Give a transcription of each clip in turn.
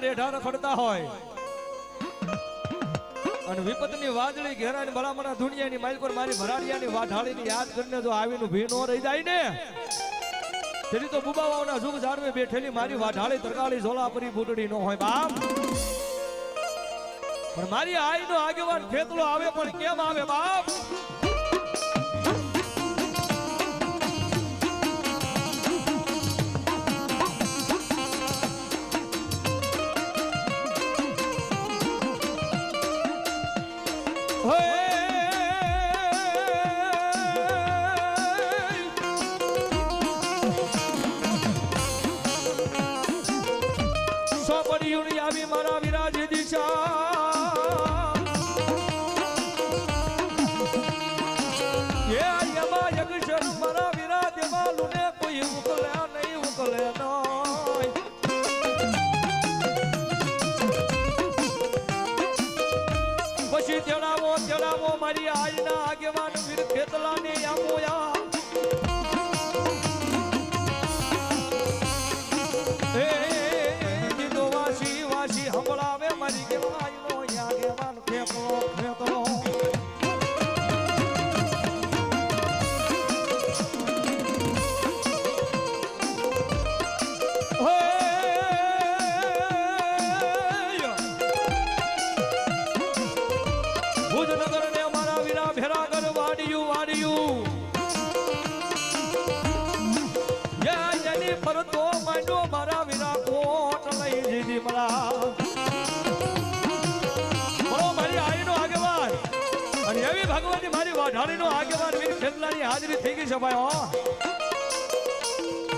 રેઢા રખડતા હોય અને વિપતની વાદળી ઘેરાની ભલામણા દુનિયાની માઇલ પર મારી ભરાડિયાની વાઢાળીની યાદ કરીને જો આવીનું ભી નો રહી જાય ને તેની તો બુબાવાઓના જુગ ઝાડવે બેઠેલી મારી વાઢાળી તરકાળી ઝોલાપરી બુટડી નો હોય બાપ. પણ મારી આઈનો આગેવાન ખેતલો આવે પણ કેમ આવે બાપ? મારા વિરાજ દિશા મારા વિરાજ દેવાલું ને કોઈ ઉકલે નહીં ઉકલે નહીં. પછી તેડાવો મારી આજના આગેવાન વીર ખેતલાની આમોયા હંભળાવે મારી કેવાયનો આગેવાન ખેતલો ખેતલો. ભુજનગર ને મારા વીરા ભેરાગર વાડિયું જેની પર તો માંડો મારા વીરા કોટ લઈ દીધી મળા. અને એવી ભગવાનની મારી વાઢાળીનો આગેવાન વીર ખેતલાની હાજરી થઈ ગઈ છે ભાઈ હો.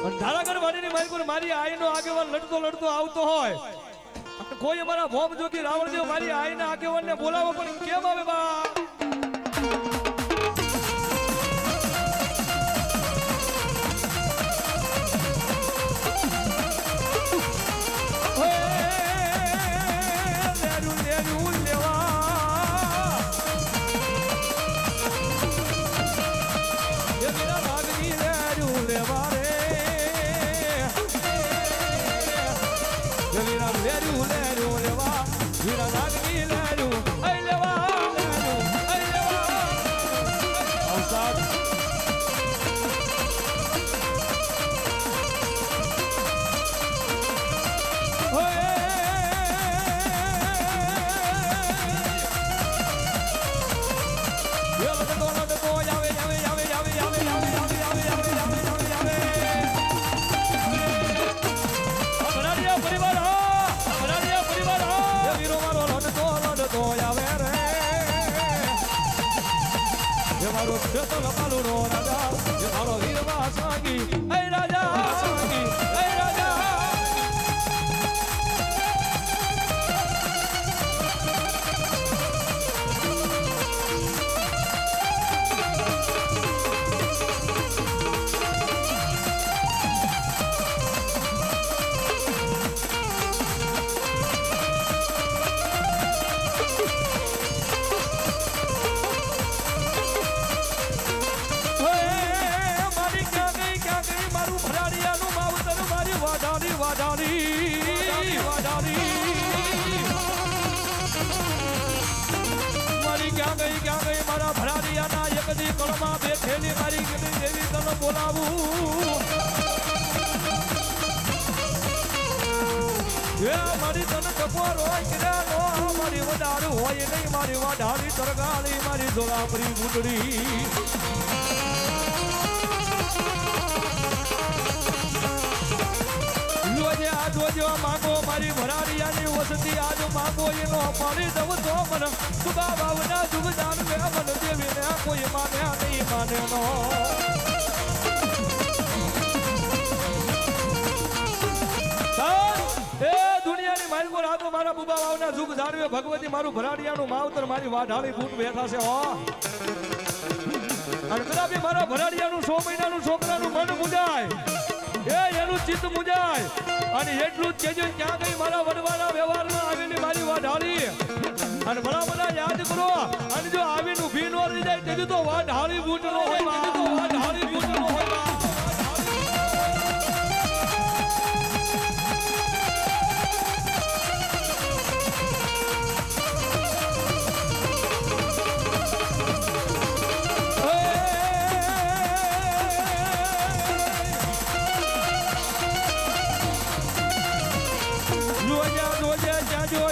અને ધારાગઢ વાડીની મારી મારી આઈનો આગેવાન લડતો આવતો હોય કોઈ અમારા ભોમ જોગી રાવણદેવ મારી આઈના આગેવાનને બોલાવો પણ કેમ આવે બા? મારી ક્યાં ગઈ મારા ભરાડિયાના એકદી કળમાં બેઠેલી મારી દેવી તને બોલાવું. મારી તને ટકોર હોય કિરાનો મારી વધારું હોય નહીં મારી વાઢાળી તરગાળી મારી ઝોલાપરી બુટડી. જોજો માંગો મારી ભરાડિયાની વસતી આજ માંગો એનો પાણી દવ તો મન સુબા બાવના જુગ જાનવે મન દેવીને કોઈ માને નહીં માને નો. એ દુનિયાની મારી પર આ તો મારા બુબા બાવના જુગ જાનવે ભગવતી મારું ભરાડિયાનું માવતર મારી વાઢાળી બૂટ બેઠા છે હો. અને કદાપી મારા ભરાડિયાનું 6 મહિનાનું છોકરાનું મન મુજાય એનું ચિત્ત મુજાય અને એટલું જ કેજો ક્યાં ગઈ મારા વડવાના વ્યવહારમાં આવેલી મારી વાઢાળી. અને બધા યાદ કરો અને જો આવીને ઊભી નો રહી જાય તેજું તો વાઢાળી બૂટ નો હોય વાઢાળી બૂટ નો હોય.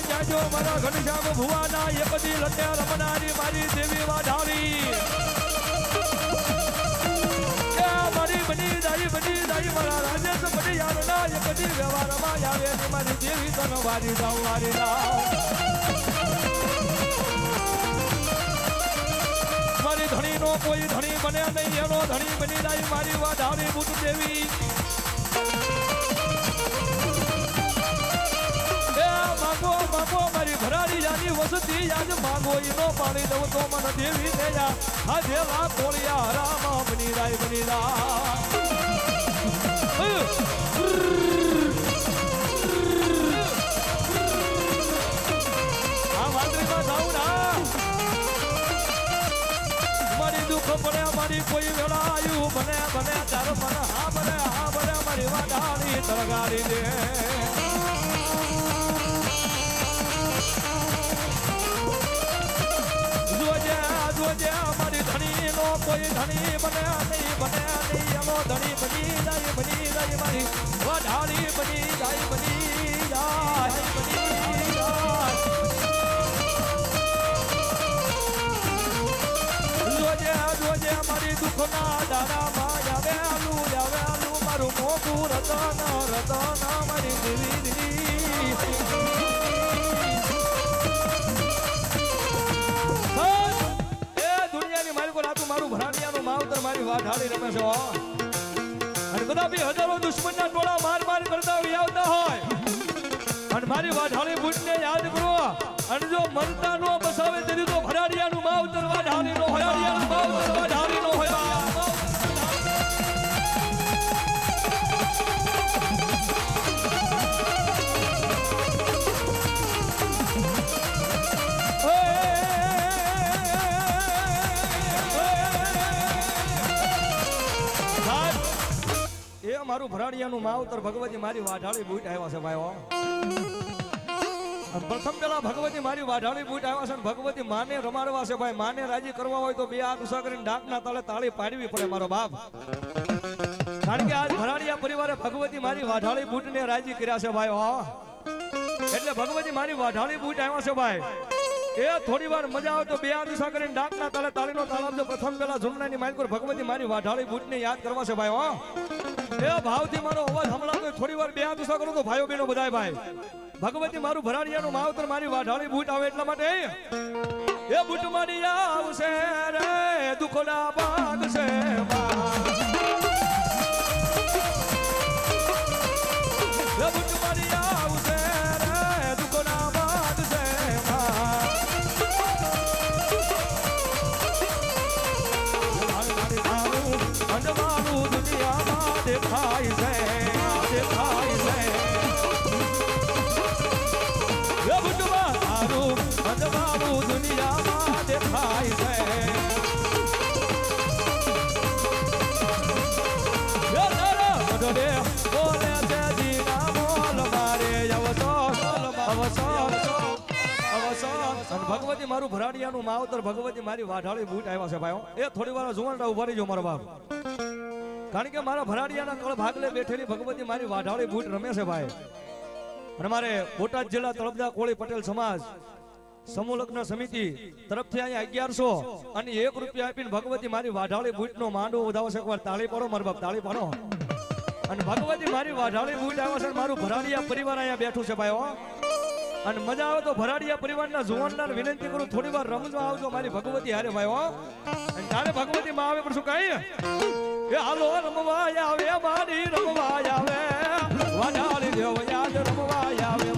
જાજો મારા ઘનશ્યામ ભુવાના એકદી લટ્યા રમનારી મારી દેવી વાઢાળી મારી બની દાઈ મારા રાજેશ બની યારના એકદી વ્યવહારમાં આવે મારી દેવી તન વારી જાઉં વારી જાઉં મારી ધણી નો કોઈ ધણી બને નહીં એનો ધણી બની દાઈ મારી વાઢાળી બુટ દેવી માગો મારી ભરાડી જાની વસતી યાદ માગો ઈનો પાણી દઉં તો મન દેવી ને યા આ દેવા કોળિયા રામ બની રા આ વાંદરીમાં જાઉં ના મારી દુઃખ પડે મારી કોઈ વેળા આવ્યું બને તાર મને હા બને મારી વાડાની તરગાડી દે જોજે મારી ધણી નો કોઈ ધણી બને નહીં એનો ધણી બની જાય મારી વાઢાળી બની જાય જોજે મારી દુઃખના દાડામાં આવે આલું મારું મોટું રતન મારી દેવી મારું ભરાડિયાનું માવતર મારી વાઢાળી રમે છે અને બધા બી હજારો દુશ્મનના ટોળા માર કરતા આવતા હોય અને મારી વાઢાળી બુટને યાદ કરો અને જો મરતા નો બસાવે તેથી તો ભરાડિયાનું માવતર વાઢાળી નો હોય મારું ભરાડિયાનું માવતર ભગવતી મારી વાઢાળી બુટ આવ્યા છે ભાઈઓ પ્રથમ પેલા ભગવતી મારી વાઢાળી બુટ આવ્યા છે અને ભગવતી માને રમાડવા છે ભાઈ માને રાજી કરવા હોય તો બે હાથ ઉષા કરીને ડાકના તળે તાળી પાડવી પડે મારો બાપ કારણ કે આજ ભરાડિયા પરિવારે ભગવતી મારી વાઢાળી બુટને રાજી કર્યા છે ભાઈઓ એટલે ભગવતી મારી વાઢાળી બુટ આવ્યા છે ભાઈ એ થોડી વાર મજા આવે તો બે હાથ ઉષા કરીને ડાકના તળે તાળીનો તાળ આપજો પ્રથમ પેલા ઝુમનાની માલકોર ભગવતી મારી વાઢાળી બુટને યાદ કરવા છે ભાઈઓ એ ભાવથી મારો અવાજ હમણાં થોડી વાર બે હાથ ઉષા કરું તો ભાઈઓ બહેનો બધાય ભાઈ ભગવતી મારું ભરાડિયાનું માવતર મારી વાઢાળી બુટ આવે એટલા માટે એ બુટ મારી આવશે રે દુખડા ભાગશે એ બુટ મારી આવશે રે દુખડા ભાગશે અંડવાનું દુનિયામાં દેખાય છે એ બુટમાં તારું અંડવાનું દુનિયામાં દેખાય છે એ તારા બદલે બોલે છે જીના મોલ મારે અવસર ભગવતી મારું ભરાડિયાનું માવતર ભગવતી મારી વાઢાળી બુટ આવ્યા છે ભાઈઓ એ થોડી વાર જુવાનડા ઉભા રહીજો મારો બાપ કારણ કે મારા ભરાડિયાના કળ ભાગલે બેઠેલી ભગવતી મારી વાઢાળી બુટ રમે છે ભાઈ અને મારે બોટાદ જિલ્લા તળપદા કોળી પટેલ સમાજ સમૂહ લગ્ન સમિતિ તરફથી અહીંયા 1100 અને 1 રૂપિયા આપીને ભગવતી મારી વાઢાળી બુટનો માંડવો વધાવો છે એકવાર તાળી પાડો મારા બાપ તાળી પાડો અને ભગવતી મારી વાઢાળી બુટ આવ્યા છે મારું ભરાડિયા પરિવાર અહીંયા બેઠું છે ભાઈઓ અને મજા આવે તો ભરાડિયા પરિવારના જુવાનના વિનંતી કરું થોડી વાર રમવા આવજો મારી ભગવતી હારે ભાઈઓ અને તારે ભગવતી માં આવે પણ શું કઈ એ હાલો રમવા આવે મારી રમવા આવે વાઢાળી દેવ યાદ રમવા આવે